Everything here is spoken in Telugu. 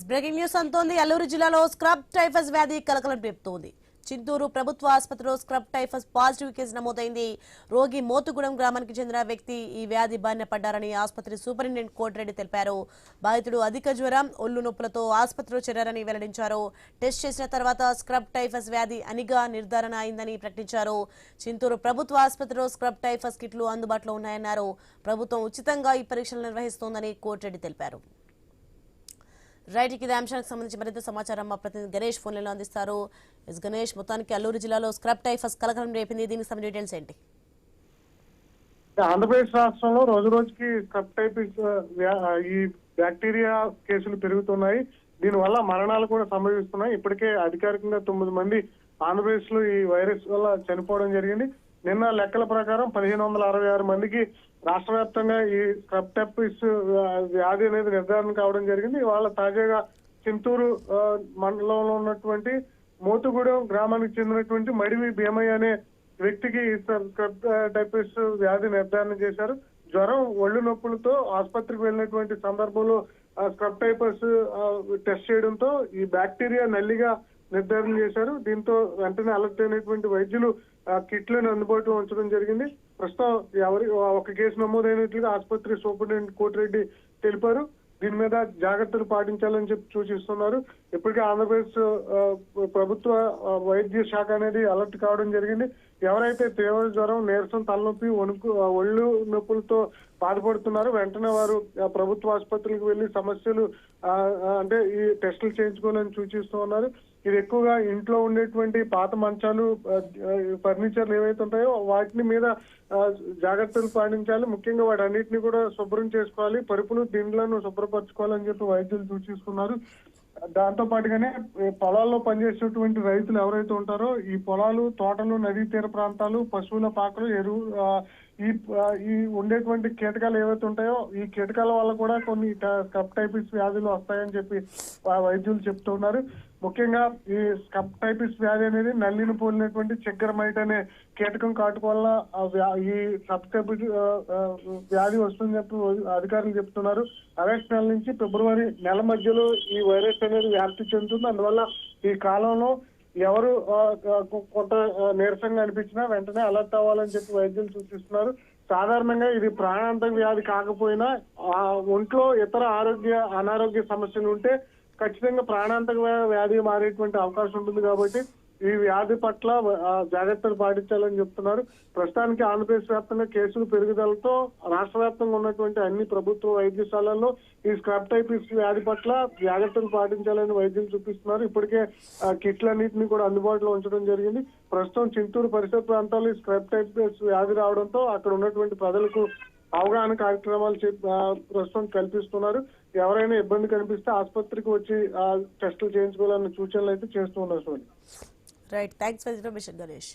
Breaking news అంతోంది. అల్లూరు జిల్లాలో స్క్రబ్ టైఫస్ వ్యాధి కలకలం రేపుతోంది. చింతూరు ప్రభుత్వ ఆసుపత్రిలో స్క్రబ్ టైఫస్ పాజిటివ్ కేసు నమోదైంది. రోగి మోతుగూడెం గ్రామానికి చెందిన వ్యక్తి ఈ వ్యాధి బారిన పడ్డారని ఆసుపత్రి సూపరింటెండెంట్ కోటిరెడ్డి తెలిపారు. బాధితుడు అధిక జ్వరం, ఒళ్ళు నొప్పులతో ఆసుపత్రిలో చేరారని వెల్లడించారు. టెస్ట్ చేసిన తర్వాత స్క్రబ్ టైఫస్ వ్యాధి అనిగా నిర్ధారణ అయిందని ప్రకటించారు. చింతూరు ప్రభుత్వ ఆసుపత్రిలో స్క్రబ్ టైఫస్ కిట్లు అందుబాటులో ఉన్నాయన్నారు. ప్రభుత్వం ఉచితంగా ఈ పరీక్షలు నిర్వహిస్తోందని కోటిరెడ్డి తెలిపారు. రైట్, ఇదే అంశానికి సంబంధించి మరింత సమాచారం మా ప్రతినిధి గణేష్ ఫోన్లలో అందిస్తారు. గణేష్, మొత్తానికి అల్లూరు జిల్లాలో స్క్రబ్ టైఫస్ కలకలం రేపింది. దీనికి సంబంధించిన డీటెయిల్స్ ఏంటి? ఆంధ్రప్రదేశ్ రాష్ట్రంలో రోజు రోజుకి స్క్రబ్ టైఫస్ ఈ బ్యాక్టీరియా కేసులు పెరుగుతున్నాయి. దీనివల్ల మరణాలు కూడా సంభవిస్తున్నాయి. ఇప్పటికే అధికారికంగా 9 మంది ఆంధ్రప్రదేశ్ లో ఈ వైరస్ వల్ల చనిపోవడం జరిగింది. నిన్న లెక్కల ప్రకారం 1566 మందికి రాష్ట్ర వ్యాప్తంగా ఈ స్క్రబ్ టైఫస్ వ్యాధి అనేది నిర్ధారణ కావడం జరిగింది. ఇవాళ తాజాగా చింతూరు మండలంలో ఉన్నటువంటి మోతుగూడెం గ్రామానికి చెందినటువంటి మడివి భీమయ్య అనే వ్యక్తికి స్క్రబ్ టైఫస్ వ్యాధి నిర్ధారణ చేశారు. జ్వరం, ఒళ్ళు నొప్పులతో ఆసుపత్రికి వెళ్ళినటువంటి సందర్భంలో స్క్రబ్ టైఫస్ టెస్ట్ చేయడంతో ఈ బ్యాక్టీరియా నల్లిగా నిర్ధారణ చేశారు. దీంతో వెంటనే అలర్ట్ అయినటువంటి వైద్యులు కిట్లను అందుబాటులో ఉంచడం జరిగింది. ప్రస్తుతం ఒక కేసు నమోదైనట్లుగా ఆసుపత్రి సూపరింటెండెంట్ కోటిరెడ్డి తెలిపారు. దీని మీద జాగ్రత్తలు పాటించాలని చెప్పి సూచిస్తున్నారు. ఇప్పటికే ఆంధ్రప్రదేశ్ ప్రభుత్వ వైద్య శాఖ అనేది అలర్ట్ కావడం జరిగింది. ఎవరైతే తీవ్ర జ్వరం, నీరసం, తలనొప్పి, ఒళ్ళు నొప్పులతో బాధపడుతున్నారో వెంటనే వారు ప్రభుత్వ ఆసుపత్రులకు వెళ్లి సమస్యలు అంటే ఈ టెస్టులు చేయించుకోవాలని సూచిస్తూ ఉన్నారు. ఇది ఎక్కువగా ఇంట్లో ఉండేటువంటి పాత మంచాలు, ఫర్నిచర్లు ఏవైతే ఉంటాయో వాటిని మీద జాగ్రత్తలు పాటించాలి. ముఖ్యంగా వాటన్నిటిని కూడా శుభ్రం చేసుకోవాలి. పరుపులు, దిండ్లను శుభ్రపరచుకోవాలని చెప్పి వైద్యులు సూచిస్తున్నారు. దాంతో పాటుగానే పొలాల్లో పనిచేసేటువంటి రైతులు ఎవరైతే ఉంటారో ఈ పొలాలు, తోటలు, నదీ తీర ప్రాంతాలు, పశువుల పాకలు, ఎరువు ఈ ఉండేటువంటి కీటకాలు ఏవైతే ఉంటాయో ఈ కీటకాల వల్ల కూడా కొన్ని స్క్రబ్ టైఫస్ వ్యాధులు వస్తాయని చెప్పి వైద్యులు చెప్తున్నారు. ముఖ్యంగా ఈ స్క్రబ్ టైఫస్ వ్యాధి అనేది నల్లిని పోలినటువంటి చెగ్గరమైట్ అనే కీటకం కాటు వల్ల ఈ స్క్రబ్ టైఫస్ వ్యాధి వస్తుందని చెప్పి అధికారులు చెప్తున్నారు. ఆగస్టు నెల నుంచి ఫిబ్రవరి నెల మధ్యలో ఈ వైరస్ అనేది వ్యాప్తి చెందుతుంది. అందువల్ల ఈ కాలంలో ఎవరు కొంత నీరసంగా అనిపించినా వెంటనే అలర్ట్ అవ్వాలని చెప్పి వైద్యులు సూచిస్తున్నారు. సాధారణంగా ఇది ప్రాణాంతక వ్యాధి కాకపోయినా ఒంట్లో ఇతర అనారోగ్య సమస్యలు ఉంటే ఖచ్చితంగా ప్రాణాంతక వ్యాధి మారేటువంటి అవకాశం ఉంటుంది. కాబట్టి ఈ వ్యాధి పట్ల జాగ్రత్తలు పాటించాలని చెప్తున్నారు. ప్రస్తుతానికి ఆంధ్రప్రదేశ్ వ్యాప్తంగా కేసులు పెరుగుదలతో రాష్ట్ర వ్యాప్తంగా ఉన్నటువంటి అన్ని ప్రభుత్వ వైద్యశాలల్లో ఈ స్క్రబ్ టైఫస్ వ్యాధి పట్ల జాగ్రత్తలు పాటించాలని వైద్యులు చూపిస్తున్నారు. ఇప్పటికే కిట్లన్నింటినీ కూడా అందుబాటులో ఉంచడం జరిగింది. ప్రస్తుతం చింతూరు పరిసర ప్రాంతాల్లో ఈ స్క్రబ్ టైఫస్ వ్యాధి రావడంతో అక్కడ ఉన్నటువంటి ప్రజలకు అవగాహన కార్యక్రమాలు ప్రస్తుతం కల్పిస్తున్నారు. ఎవరైనా ఇబ్బంది కనిపిస్తే ఆసుపత్రికి వచ్చి టెస్టులు చేయించుకోవాలన్న సూచనలు అయితే చేస్తూ ఉన్నారు. Right, thanks for information Ganesh.